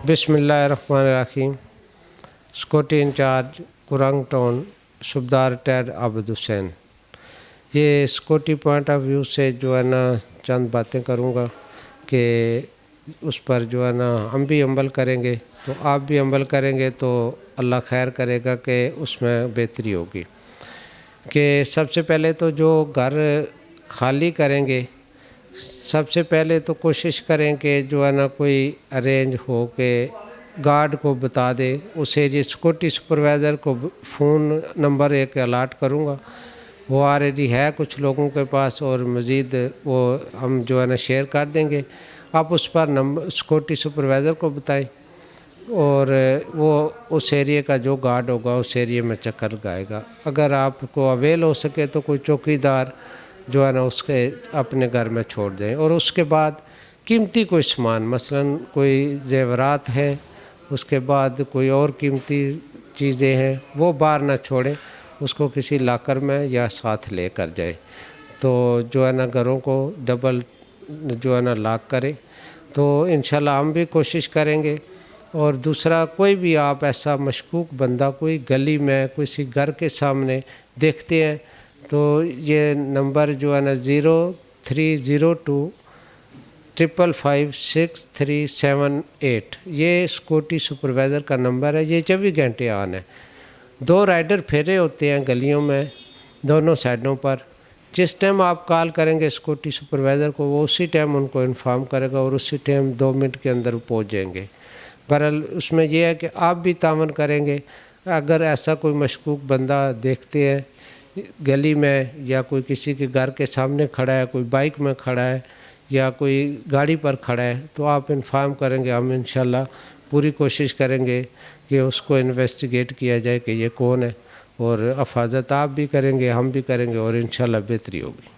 बिस्मिल्लाहिर्रहमानिर्रहीम। Security in charge कुरंग town सूबेदार retired Abid Hussain. ये सिक्योरिटी पॉइंट ऑफ व्यू से जो है ना चंद बातें करूँगा कि उस पर जो है ना हम भी अमल करेंगे तो आप भी अमल करेंगे तो अल्लाह खैर करेगा कि उसमें बेहतरी होगी। कि सबसे पहले तो जो घर खाली करेंगे सबसे पहले तो कोशिश करें कि जो है ना कोई अरेंज हो के गार्ड को बता दे, उस एरिया सिक्योरिटी सुपरवाइज़र को फ़ोन नंबर एक अलाट करूँगा, वो ऑलरेडी है कुछ लोगों के पास और मज़ीद वो हम जो है ना शेयर कर देंगे। आप उस पर नंबर सिक्योरिटी सुपरवाइज़र को बताएं और वो उस एरिया का जो गार्ड होगा उस एरिया में चक्कर लगाएगा। अगर आपको अवेल हो सके तो कोई चौकीदार जो है ना उसके अपने घर में छोड़ दें। और उसके बाद कीमती कोई सामान मसलन कोई जेवरात है, उसके बाद कोई और कीमती चीज़ें हैं वो बाहर ना छोड़ें, उसको किसी लॉकर में या साथ ले कर जाए तो जो है ना घरों को डबल जो है ना लॉक करें। तो इंशाल्लाह हम भी कोशिश करेंगे। और दूसरा कोई भी आप ऐसा मशकूक बंदा कोई गली में किसी घर के सामने देखते हैं तो ये नंबर जो है ना 0302555638 ये सिक्योरिटी सुपरवाइज़र का नंबर है। ये 24 घंटे ऑन है। 2 राइडर फेरे होते हैं गलियों में दोनों साइडों पर। जिस टाइम आप कॉल करेंगे सिक्योरिटी सुपरवाइज़र को वो उसी टाइम उनको इन्फॉर्म करेगा और उसी टाइम 2 मिनट के अंदर पहुंच जाएंगे। बहरहाल उसमें यह है कि आप भी तावन करेंगे। अगर ऐसा कोई मशकूक बंदा देखते हैं गली में या कोई किसी के घर के सामने खड़ा है, कोई बाइक में खड़ा है या कोई गाड़ी पर खड़ा है तो आप इन्फॉर्म करेंगे। हम इंशाल्लाह पूरी कोशिश करेंगे कि उसको इन्वेस्टिगेट किया जाए कि ये कौन है और हिफाजत आप भी करेंगे हम भी करेंगे और इंशाल्लाह बेहतरी होगी।